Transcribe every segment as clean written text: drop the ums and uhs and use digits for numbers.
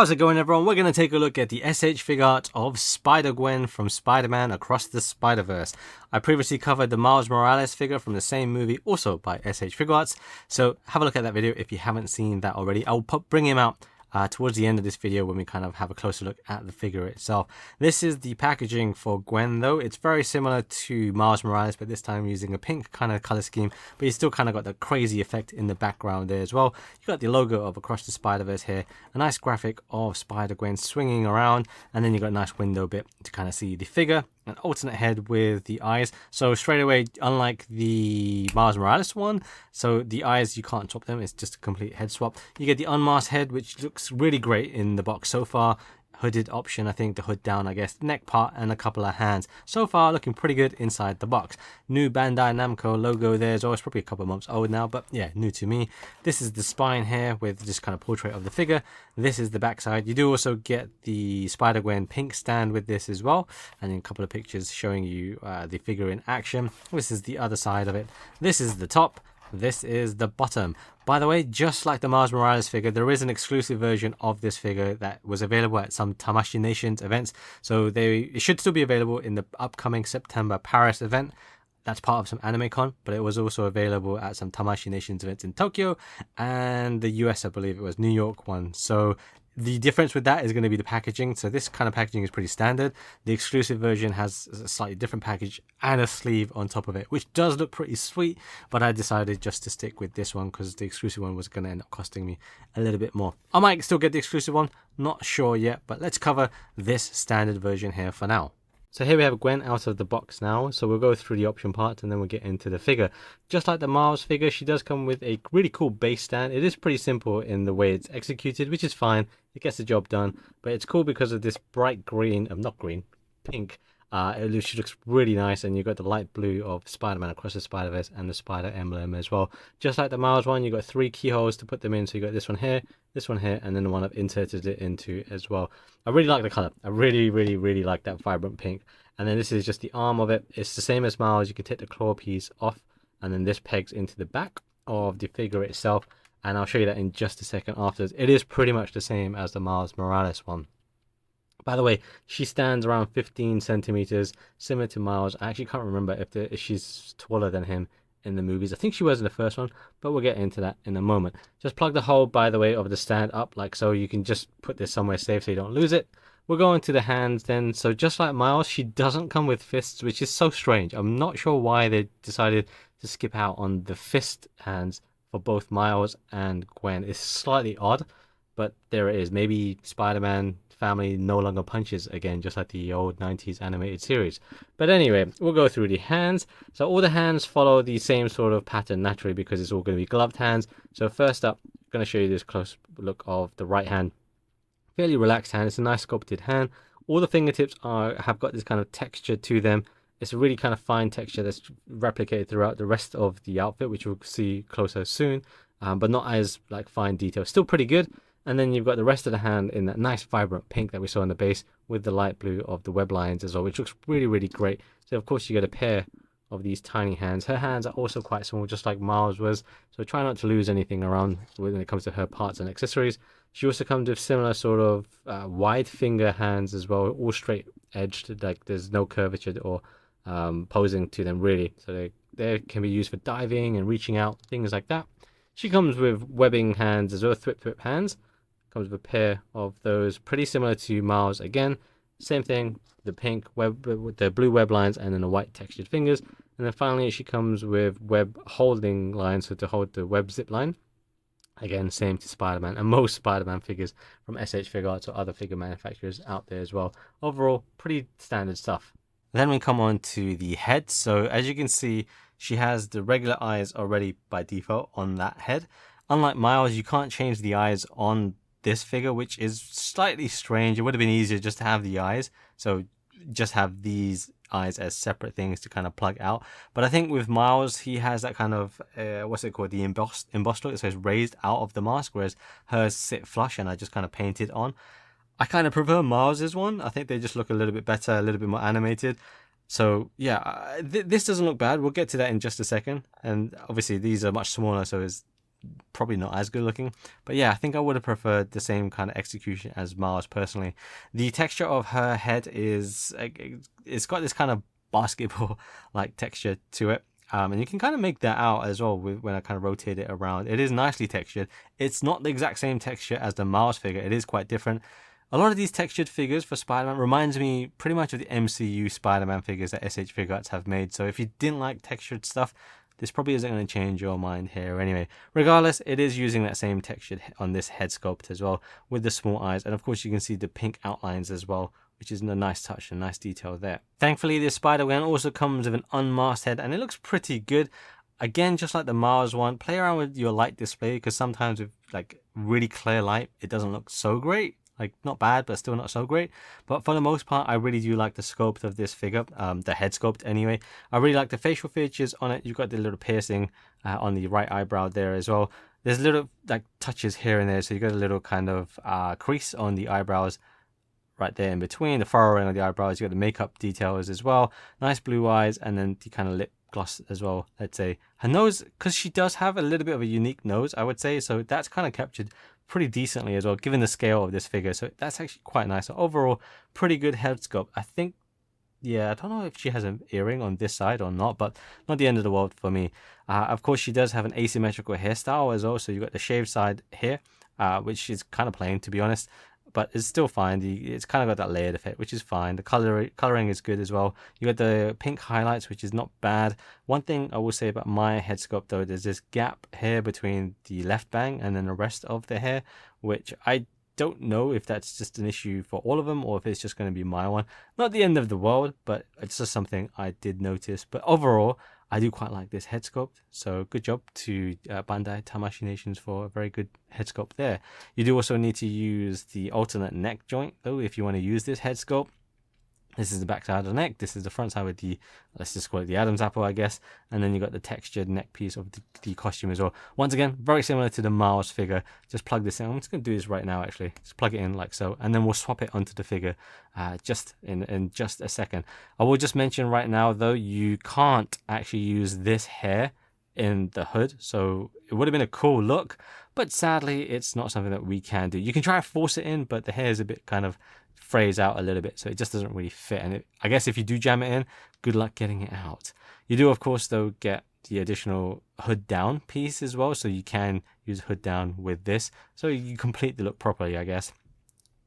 How's it going, everyone? We're going to take a look at the S.H.Figuarts of Spider-Gwen from Spider-Man Across the Spider-Verse. I previously covered the Miles Morales figure from the same movie, also by S.H.Figuarts, so have a look at that video if you haven't seen that already. I'll bring him out towards the end of this video when we kind of have a closer look at the figure itself. This is the packaging for Gwen, though. It's very similar to Miles Morales, but this time using a pink kind of color scheme, but you still kind of got the crazy effect in the background there as well. You got the logo of Across the Spider-Verse here, a nice graphic of Spider-Gwen swinging around, and then you got a nice window bit to kind of see the figure, an alternate head with the eyes. So straight away, unlike the Miles Morales one, so the eyes, you can't swap them, it's just a complete head swap. You get the unmasked head, which looks really great in the box so far. Hooded option, I think, the hood down, I guess, neck part, and a couple of hands. So far, looking pretty good inside the box. New Bandai Namco logo there as well. It's probably a couple of months old now, but yeah, new to me. This is the spine here with just kind of portrait of the figure. This is the backside. You do also get the Spider-Gwen pink stand with this as well, and then a couple of pictures showing you the figure in action. This is the other side of it. This is the top. This is the bottom. By the way, just like the Miles Morales figure, there is an exclusive version of this figure that was available at some Tamashii Nations events. So it should still be available in the upcoming September Paris event. That's part of some AnimeCon, but it was also available at some Tamashii Nations events in Tokyo and the US, I believe it was New York one. So the difference with that is going to be the packaging. So this kind of packaging is pretty standard. The exclusive version has a slightly different package and a sleeve on top of it, which does look pretty sweet, but I decided just to stick with this one because the exclusive one was going to end up costing me a little bit more. I might still get the exclusive one, not sure yet, but let's cover this standard version here for now. So here we have Gwen out of the box now, so we'll go through the option parts and then we'll get into the figure. Just like the Miles figure, she does come with a really cool base stand. It is pretty simple in the way it's executed, which is fine. It gets the job done, but it's cool because of this bright green, pink. She looks really nice, and you've got the light blue of Spider-Man Across the Spider-Verse and the spider emblem as well. Just like the Miles one, you've got 3 keyholes to put them in, so you got this one here, and then the one I've inserted it into as well. I really like the color. I really like that vibrant pink. And then this is just the arm of it. It's the same as Miles. You can take the claw piece off, and then this pegs into the back of the figure itself, and I'll show you that in just a second afterwards. It is pretty much the same as the Miles Morales one. By the way, she stands around 15 centimeters, similar to Miles. I actually can't remember if she's taller than him in the movies. I think she was in the first one, but we'll get into that in a moment. Just plug the hole, by the way, of the stand up like so. You can just put this somewhere safe so you don't lose it. We'll go into the hands then. So just like Miles, she doesn't come with fists, which is so strange. I'm not sure why they decided to skip out on the fist hands for both Miles and Gwen. It's slightly odd, but there it is. Maybe Spider-Man family no longer punches again, just like the old 90s animated series. But anyway, we'll go through the hands. So all the hands follow the same sort of pattern naturally because it's all going to be gloved hands. So first up, I'm going to show you this close look of the right hand. Fairly relaxed hand. It's a nice sculpted hand. All the fingertips have got this kind of texture to them. It's a really kind of fine texture that's replicated throughout the rest of the outfit, which we'll see closer soon, but not as like fine detail. Still pretty good. And then you've got the rest of the hand in that nice vibrant pink that we saw in the base with the light blue of the web lines as well, which looks really great. So of course you get a pair of these tiny hands. Her hands are also quite small, just like Miles was, so try not to lose anything around when it comes to her parts and accessories. She also comes with similar sort of wide finger hands as well, all straight edged, like there's no curvature or posing to them really. So they can be used for diving and reaching out, things like that. She comes with webbing hands as well, thwip hands. Comes with a pair of those, pretty similar to Miles again. Same thing, the pink web with the blue web lines and then the white textured fingers. And then finally she comes with web holding lines, so to hold the web zip line. Again, same to Spider-Man and most Spider-Man figures from S.H.Figuarts or other figure manufacturers out there as well. Overall, pretty standard stuff. Then we come on to the head. So as you can see, she has the regular eyes already by default on that head. Unlike Miles, you can't change the eyes on this figure, which is slightly strange. It would have been easier just to have the eyes, so just have these eyes as separate things to kind of plug out. But I think with Miles, he has that kind of what's it called, the embossed look. It says raised out of the mask, whereas hers sit flush and I just kind of painted on. I kind of prefer Miles's one. I think they just look a little bit better, a little bit more animated. So yeah, this doesn't look bad. We'll get to that in just a second. And obviously these are much smaller, so it's probably not as good looking. But yeah, I think I would have preferred the same kind of execution as Miles personally. The texture of her head is, it's got this kind of basketball like texture to it. And you can kind of make that out as well when I kind of rotate it around. It is nicely textured. It's not the exact same texture as the Miles figure. It is quite different. A lot of these textured figures for Spider-Man reminds me pretty much of the MCU Spider-Man figures that S.H.Figuarts have made. So if you didn't like textured stuff, this probably isn't going to change your mind here anyway. Regardless, it is using that same texture on this head sculpt as well, with the small eyes. And of course, you can see the pink outlines as well, which is a nice touch and nice detail there. Thankfully, this Spider-Gwen also comes with an unmasked head, and it looks pretty good. Again, just like the Miles one, play around with your light display, because sometimes with like really clear light, it doesn't look so great. Like, not bad, but still not so great. But for the most part, I really do like the sculpt of this figure, the head sculpt anyway. I really like the facial features on it. You've got the little piercing on the right eyebrow there as well. There's little like touches here and there, so you got a little kind of crease on the eyebrows right there in between, the furrowing of the eyebrows. You got the makeup details as well. Nice blue eyes, and then the kind of lip gloss as well, let's say. Her nose, because she does have a little bit of a unique nose, I would say, so that's kind of captured pretty decently as well, given the scale of this figure. So that's actually quite nice. So overall, pretty good head sculpt. I think, yeah, I don't know if she has an earring on this side or not, but not the end of the world for me. Of course, she does have an asymmetrical hairstyle as well. So you got the shaved side here, which is kind of plain, to be honest, but it's still fine. It's kind of got that layered effect, which is fine. The coloring is good as well. You got the pink highlights, which is not bad. One thing I will say about my head sculpt though, there's this gap here between the left bang and then the rest of the hair, which I don't know if that's just an issue for all of them or if it's just going to be my one. Not the end of the world, but it's just something I did notice. But overall, I do quite like this head sculpt, so good job to Bandai Tamashii Nations for a very good head sculpt there. You do also need to use the alternate neck joint though if you want to use this head sculpt. This is the back side of the neck, this is the front side with the, let's just call it the Adam's apple, I guess, and then you got the textured neck piece of the costume as well. Once again, very similar to the Miles figure. Just plug this in. I'm just going to do this right now actually. Just plug it in like so, and then we'll swap it onto the figure just in just a second. I will just mention right now though, you can't actually use this hair in the hood, so it would have been a cool look, but sadly it's not something that we can do. You can try and force it in, but the hair is a bit kind of phrase out a little bit, so it just doesn't really fit. And I guess if you do jam it in, good luck getting it out. You do of course though get the additional hood down piece as well, so you can use hood down with this, so you complete the look properly, I guess.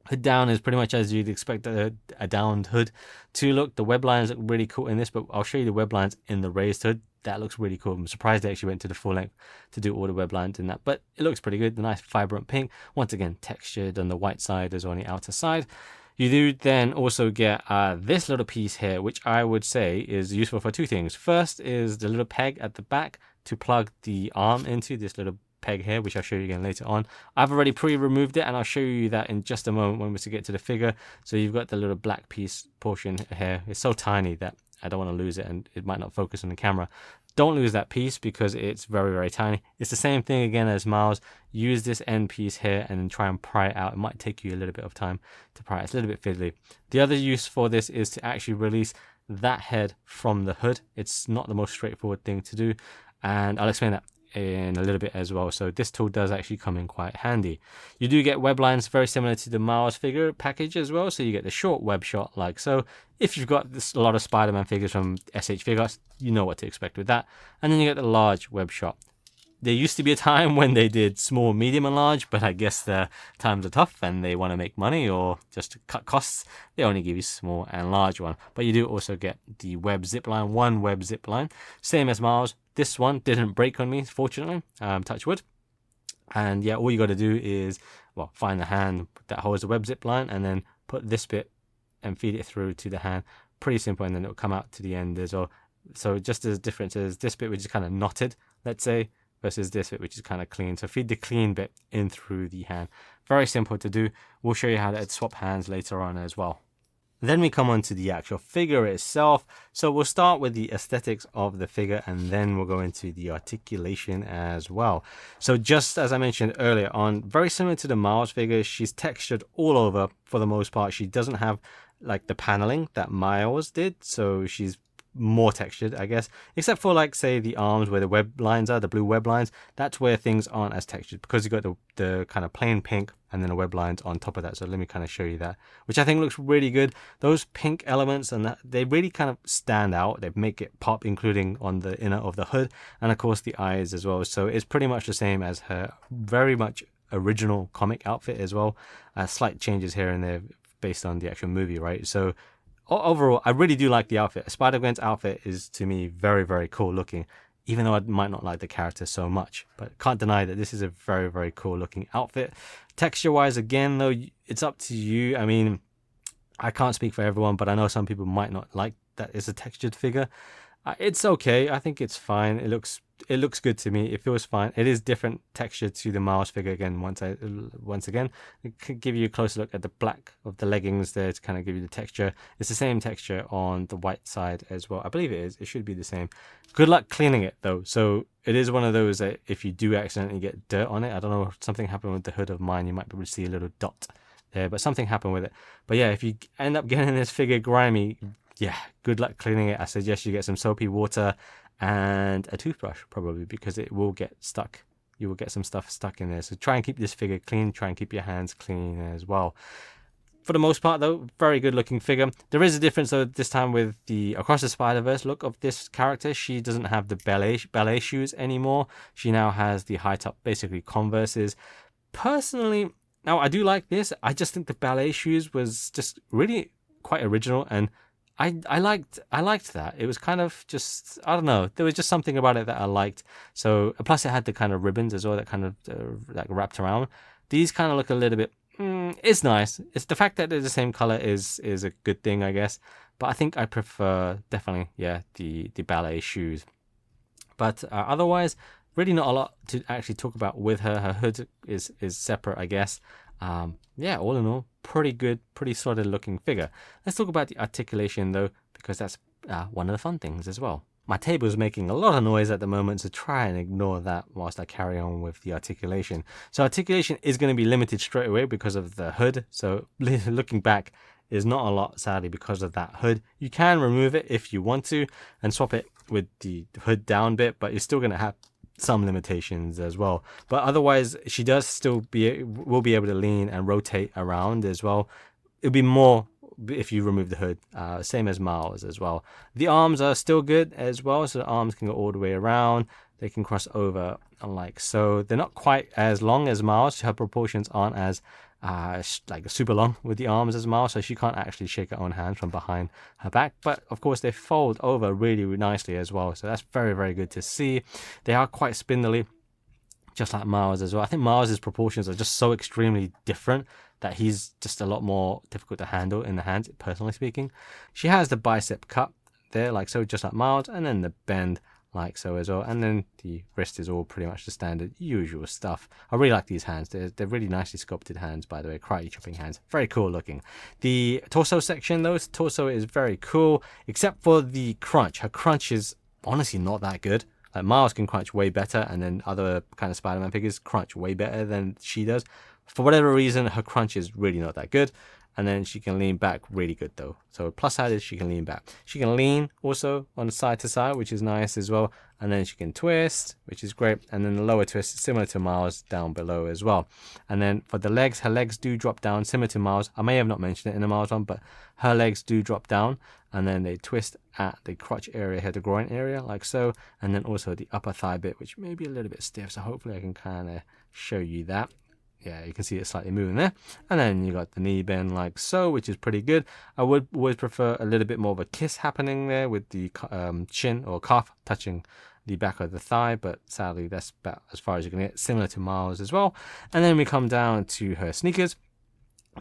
Hood down is pretty much as you'd expect a downed hood to look. The web lines look really cool in this, but I'll show you the web lines in the raised hood. That looks really cool. I'm surprised they actually went to the full length to do all the web lines in that, but it looks pretty good. The nice vibrant pink, once again textured on the white side as well on the outer side. You do then also get this little piece here, which I would say is useful for two things. First is the little peg at the back to plug the arm into, this little peg here, which I'll show you again later on. I've already pre-removed it, and I'll show you that in just a moment when we get to the figure. So you've got the little black piece portion here. It's so tiny that I don't want to lose it, and it might not focus on the camera. Don't lose that piece because it's very, very tiny. It's the same thing again as Miles. Use this end piece here and then try and pry it out. It might take you a little bit of time to pry it. It's a little bit fiddly. The other use for this is to actually release that head from the hood. It's not the most straightforward thing to do, and I'll explain that in a little bit as well. So this tool does actually come in quite handy. You do get web lines very similar to the Miles figure package as well, so you get the short web shot like so. If you've got a lot of Spider-Man figures from S.H.Figuarts, you know what to expect with that. And then you get the large web shot. There used to be a time when they did small, medium and large, but I guess the times are tough and they want to make money or just to cut costs. They only give you small and large one. But you do also get the web zipline, one web zipline, same as Miles. This one didn't break on me, fortunately, touch wood. And yeah, all you got to do is, well, find the hand that holds the web zip line and then put this bit and feed it through to the hand. Pretty simple, and then it'll come out to the end as well. So just as different as this bit, which is kind of knotted, let's say, versus this bit, which is kind of clean. So feed the clean bit in through the hand. Very simple to do. We'll show you how to swap hands later on as well. Then we come on to the actual figure itself. So we'll start with the aesthetics of the figure, and then we'll go into the articulation as well. So just as I mentioned earlier on, very similar to the Miles figure, she's textured all over for the most part. She doesn't have like the paneling that Miles did. So she's more textured, I guess, except for like say the arms where the web lines are, the blue web lines. That's where things aren't as textured because you got the kind of plain pink and then the web lines on top of that. So let me kind of show you that, which I think looks really good. Those pink elements and that, they really kind of stand out. They make it pop, including on the inner of the hood and of course the eyes as well. So it's pretty much the same as her very much original comic outfit as well. Slight changes here and there based on the actual movie, right? So overall, I really do like the outfit. Spider-Gwen's outfit is, to me, very, very cool looking, even though I might not like the character so much. But can't deny that this is a very, very cool looking outfit. Texture-wise, again, though, it's up to you. I mean, I can't speak for everyone, but I know some people might not like that it's a textured figure. It's okay. I think it's fine. It looks good to me. It feels fine. It is different texture to the Miles figure again. Once again, it could give you a closer look at the black of the leggings there to kind of give you the texture. It's the same texture on the white side as well. I believe it is. It should be the same. Good luck cleaning it though. So it is one of those that if you do accidentally get dirt on it, I don't know, something happened with the hood of mine. You might be able to see a little dot there, but something happened with it. But yeah, if you end up getting this figure grimy, yeah, good luck cleaning it. I suggest you get some soapy water and a toothbrush probably, because it will get stuck. You will get some stuff stuck in there. So try and keep this figure clean. Try and keep your hands clean as well. For the most part though, very good looking figure. There is a difference though this time with the Across the Spider-Verse look of this character. She doesn't have the ballet shoes anymore. She now has the high top, basically Converses. Personally, now I do like this. I just think the ballet shoes was just really quite original, and I liked that. It was kind of just, I don't know, there was just something about it that I liked. So plus it had the kind of ribbons as well that kind of like wrapped around. These kind of look a little bit, it's nice. It's the fact that they're the same color is a good thing, I guess. But I think I prefer definitely, yeah, the ballet shoes. But otherwise, really not a lot to actually talk about with her. Her hood is separate, I guess. Yeah, all in all, pretty good, pretty solid looking figure. Let's talk about the articulation though, because that's one of the fun things as well. My table is making a lot of noise at the moment, so try and ignore that whilst I carry on with the articulation. So articulation is going to be limited straight away because of the hood. So looking back is not a lot, sadly, because of that hood. You can remove it if you want to and swap it with the hood down bit, but you're still going to have some limitations as well. But otherwise, she does still will be able to lean and rotate around as well. It'll be more if you remove the hood, same as Miles as well. The arms are still good as well, so the arms can go all the way around. They can cross over like so. They're not quite as long as Miles. Her proportions aren't as like super long with the arms as Miles, so she can't actually shake her own hands from behind her back. But of course they fold over really, really nicely as well, so that's very, very good to see. They are quite spindly, just like Miles as well. I think Miles's proportions are just so extremely different that he's just a lot more difficult to handle in the hands, personally speaking. She has the bicep cut there, like so, just like Miles, and then the bend like so as well, and then the wrist is all pretty much the standard usual stuff. I really like these hands. They're really nicely sculpted hands, by the way, karate chopping hands, very cool looking. The torso section though, torso is very cool, except for the crunch. Her crunch is honestly not that good. Like Miles can crunch way better, and then other kind of Spider-Man figures crunch way better than she does. For whatever reason, her crunch is really not that good. And then she can lean back really good though. So plus side is she can lean back. She can lean also on the side to side, which is nice as well. And then she can twist, which is great. And then the lower twist is similar to Miles down below as well. And then for the legs, her legs do drop down similar to Miles. I may have not mentioned it in the Miles one, but her legs do drop down. And then they twist at the crotch area here, the groin area, like so. And then also the upper thigh bit, which may be a little bit stiff. So hopefully I can kind of show you that. Yeah, you can see it slightly moving there. And then you got the knee bend like so, which is pretty good. I would always prefer a little bit more of a kiss happening there with the chin or calf touching the back of the thigh, but sadly that's about as far as you can get, similar to Miles as well. And then we come down to her sneakers.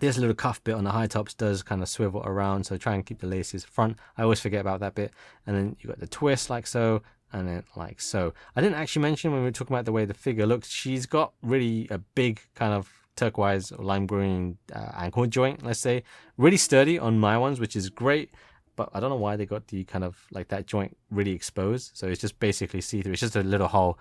This little cuff bit on the high tops does kind of swivel around, so try and keep the laces front. I always forget about that bit. And then you got the twist like so, and then like so. I didn't actually mention when we were talking about the way the figure looks, she's got really a big kind of turquoise or lime green ankle joint, let's say. Really sturdy on my ones, which is great. But I don't know why they got the kind of like that joint really exposed. So it's just basically see-through. It's just a little hole.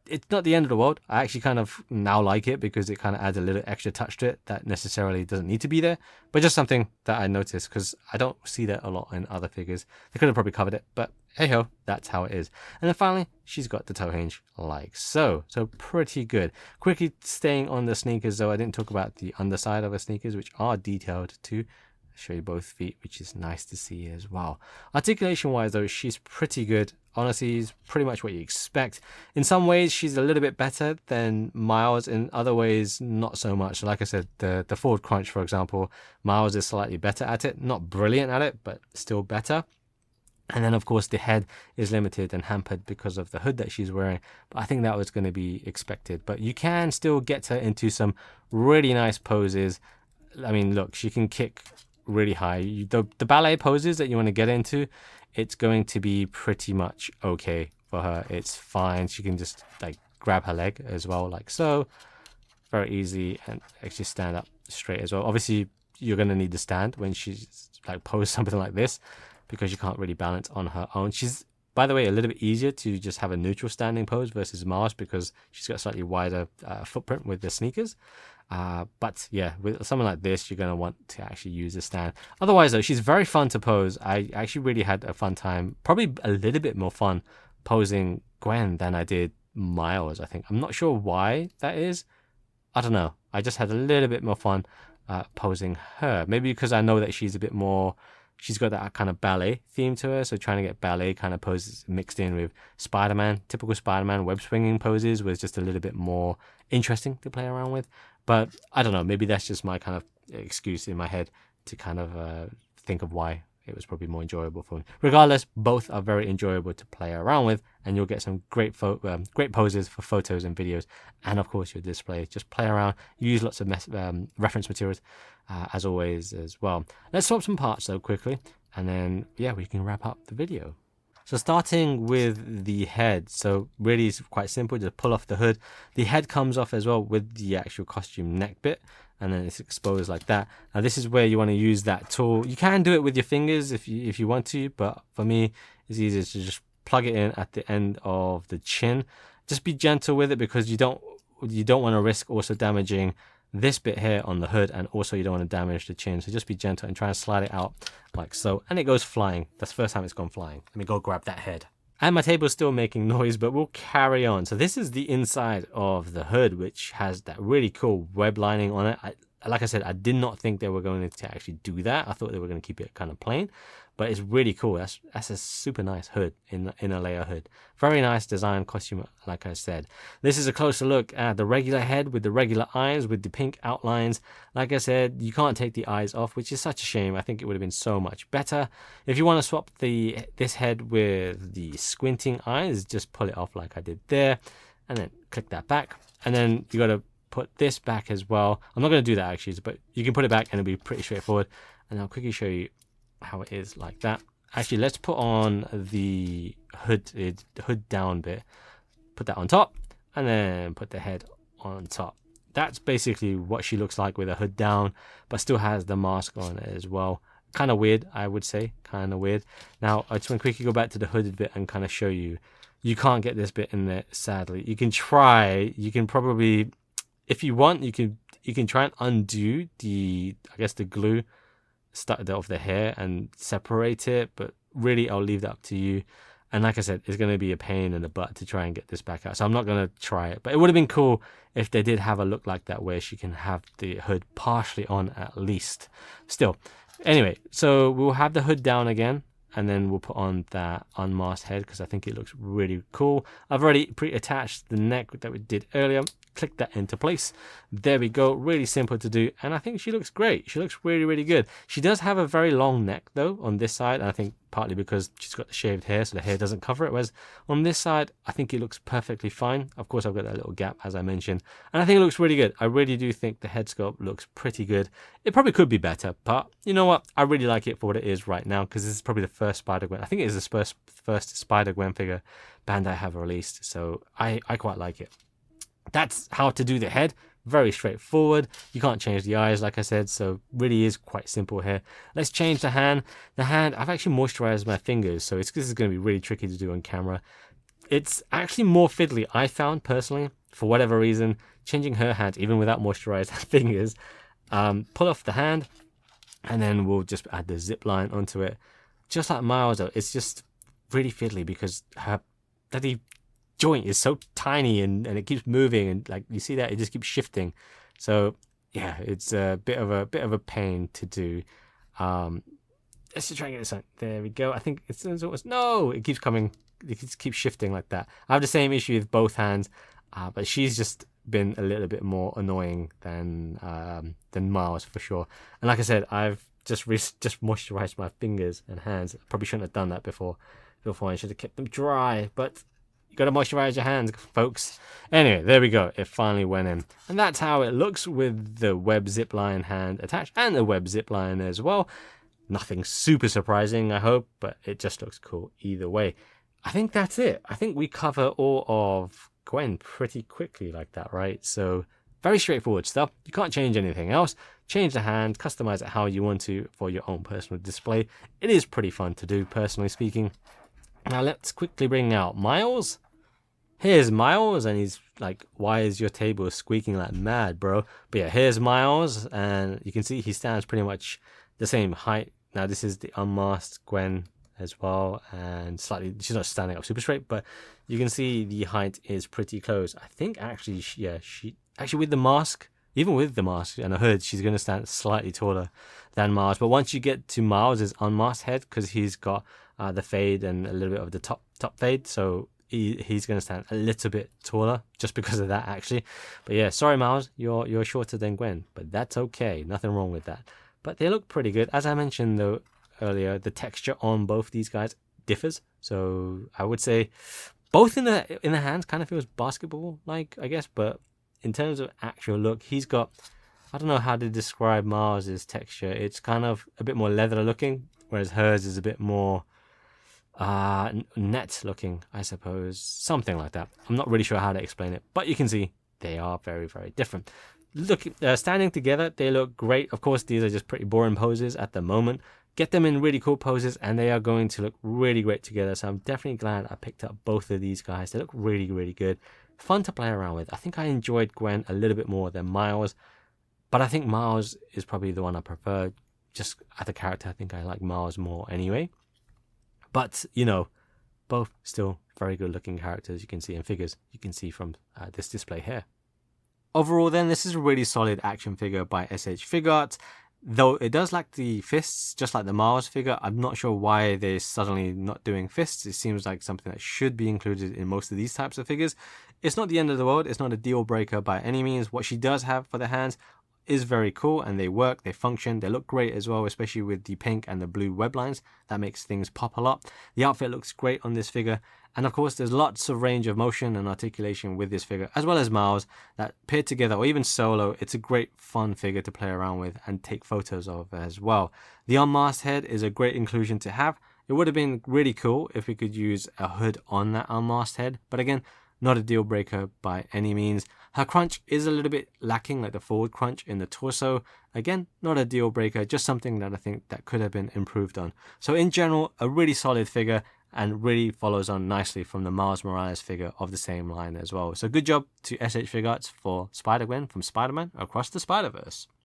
it's not the end of the world. I actually kind of now like it because it kind of adds a little extra touch to it that necessarily doesn't need to be there, but just something that I noticed because I don't see that a lot in other figures. They could have probably covered it, but hey ho, that's how it is. And then finally, she's got the toe hinge like so. So pretty good. Quickly staying on the sneakers though, I didn't talk about the underside of her sneakers, which are detailed too. Show you both feet, which is nice to see as well. Articulation wise though, she's pretty good. Honestly, is pretty much what you expect. In some ways she's a little bit better than Miles, in other ways not so much. Like I said, the forward crunch, for example, Miles is slightly better at it, not brilliant at it, but still better. And then of course the head is limited and hampered because of the hood that she's wearing, but I think that was going to be expected. But you can still get her into some really nice poses. I mean, look, she can kick really high. The ballet poses that you want to get into, it's going to be pretty much okay for her. It's fine. She can just like grab her leg as well, like so. Very easy, and actually stand up straight as well. Obviously you're going to need the stand when she's like pose something like this, because you can't really balance on her own. She's, by the way, a little bit easier to just have a neutral standing pose versus Mars because she's got a slightly wider footprint with the sneakers. But yeah, with something like this, you're going to want to actually use the stand. Otherwise though, she's very fun to pose. I actually really had a fun time, probably a little bit more fun posing Gwen than I did Miles, I think. I'm not sure why that is. I don't know. I just had a little bit more fun posing her. Maybe because I know that she's a bit more, she's got that kind of ballet theme to her, so trying to get ballet kind of poses mixed in with Spider-Man, typical Spider-Man web swinging poses was just a little bit more interesting to play around with. But I don't know, maybe that's just my kind of excuse in my head to kind of think of why it was probably more enjoyable for me. Regardless, both are very enjoyable to play around with, and you'll get some great poses for photos and videos, and of course your display. Just play around, use lots of reference materials as always as well. Let's swap some parts though quickly, and then yeah, we can wrap up the video. So starting with the head, so really it's quite simple, just pull off the hood. The head comes off as well with the actual costume neck bit, and then it's exposed like that. Now this is where you want to use that tool. You can do it with your fingers if you want to, but for me it's easier to just plug it in at the end of the chin. Just be gentle with it because you don't want to risk also damaging this bit here on the hood, and also you don't want to damage the chin, so just be gentle and try and slide it out like so, and it goes flying. That's the first time it's gone flying. Let me go grab that head. And my table's still making noise, but we'll carry on. So this is the inside of the hood, which has that really cool web lining on it. Like I said, I did not think they were going to actually do that. I thought they were going to keep it kind of plain, but it's really cool. That's a super nice hood in a layer hood. Very nice design costume, like I said. This is a closer look at the regular head with the regular eyes with the pink outlines. Like I said, you can't take the eyes off, which is such a shame. I think it would have been so much better. If you want to swap this head with the squinting eyes, just pull it off like I did there, and then click that back, and then you got to put this back as well. I'm not going to do that actually, but you can put it back and it'll be pretty straightforward. And I'll quickly show you how it is like that. Actually, let's put on the hood down bit, put that on top, and then put the head on top. That's basically what she looks like with a hood down, but still has the mask on as well. Kind of weird, I would say, kind of weird. Now I just want to quickly go back to the hooded bit and kind of show you. You can't get this bit in there, sadly. You can try. You can probably, if you want, you can try and undo the glue started off the hair and separate it, but really I'll leave that up to you. And like I said, it's going to be a pain in the butt to try and get this back out, so I'm not going to try it. But it would have been cool if they did have a look like that where she can have the hood partially on at least. Still, anyway, so we'll have the hood down again, and then we'll put on that unmasked head because I think it looks really cool. I've already pre-attached the neck that we did earlier. Click that into place. There we go. Really simple to do, and I think she looks great. She looks really, really good. She does have a very long neck though on this side, and I think partly because she's got the shaved hair, so the hair doesn't cover it. Whereas on this side, I think it looks perfectly fine. Of course, I've got that little gap as I mentioned, and I think it looks really good. I really do think the head sculpt looks pretty good. It probably could be better, but you know what? I really like it for what it is right now because this is probably the first Spider-Gwen. I think it is the first Spider-Gwen figure Bandai have released, so I quite like it. That's how to do the head. Very straightforward. You can't change the eyes, like I said, so really is quite simple here. Let's change the hand. The hand, I've actually moisturized my fingers, so this is going to be really tricky to do on camera. it's actually more fiddly, I found personally, for whatever reason. Changing her hand, even without moisturized fingers. Pull off the hand, and then we'll just add the zip line onto it. Just like Miles, though, it's just really fiddly because her bloody joint is so tiny and it keeps moving, and like you see that it just keeps shifting. So yeah, it's a bit of a pain to do. Let's just try and get this on. There we go. I think it's almost no. It keeps coming. It keeps shifting like that. I have the same issue with both hands, but she's just been a little bit more annoying than Miles for sure. And like I said, I've just moisturized my fingers and hands. Probably shouldn't have done that before. I should have kept them dry, but you gotta moisturize your hands, folks. Anyway, there we go. It finally went in, and that's how it looks with the web zipline hand attached and the web zipline as well. Nothing super surprising, I hope, but it just looks cool either way. I think that's it. I think we cover all of Gwen pretty quickly like that, right? So very straightforward stuff. You can't change anything else. Change the hand, customize it how you want to for your own personal display. It is pretty fun to do, personally speaking. Now let's quickly bring out Miles. Here's Miles, and he's like, why is your table squeaking like mad, bro? But yeah, here's Miles, and you can see he stands pretty much the same height. Now this is the unmasked Gwen as well, and slightly, she's not standing up super straight, but you can see the height is pretty close. I think actually, she actually with the mask, even with the mask and a hood, she's going to stand slightly taller than Miles. But once you get to Miles' unmasked head, because he's got the fade and a little bit of the top fade, so he's going to stand a little bit taller just because of that, actually. But yeah, sorry Miles, you're shorter than Gwen, but that's okay, nothing wrong with that. But they look pretty good. As I mentioned though earlier, the texture on both these guys differs, so I would say both in the hands kind of feels basketball like, I guess, but in terms of actual look, he's got, I don't know how to describe Miles' texture. It's kind of a bit more leather looking, whereas hers is a bit more net looking, I suppose, something like that. I'm not really sure how to explain it, but you can see they are very, very different. Look, standing together, they look great. Of course, these are just pretty boring poses at the moment. Get them in really cool poses and they are going to look really great together. So I'm definitely glad I picked up both of these guys. They look really, really good. Fun to play around with. I think I enjoyed Gwen a little bit more than Miles, but I think Miles is probably the one I prefer. Just as a character, I think I like Miles more anyway. But, you know, both still very good looking characters you can see in figures. You can see from this display here. Overall then, this is a really solid action figure by S.H.Figuarts. Though it does lack the fists, just like the Miles figure. I'm not sure why they're suddenly not doing fists. It seems like something that should be included in most of these types of figures. It's not the end of the world. It's not a deal breaker by any means. What she does have for the hands is very cool, and they work, they function, they look great as well, especially with the pink and the blue web lines. That makes things pop a lot. The outfit looks great on this figure, and of course there's lots of range of motion and articulation with this figure, as well as Miles, that paired together or even solo, it's a great fun figure to play around with and take photos of as well. The unmasked head is a great inclusion to have. It would have been really cool if we could use a hood on that unmasked head, but again, not a deal breaker by any means. Her crunch is a little bit lacking, like the forward crunch in the torso. Again, not a deal breaker, just something that I think that could have been improved on. So in general, a really solid figure and really follows on nicely from the Miles Morales figure of the same line as well. So good job to S.H.Figuarts for Spider-Gwen from Spider-Man Across the Spider-Verse.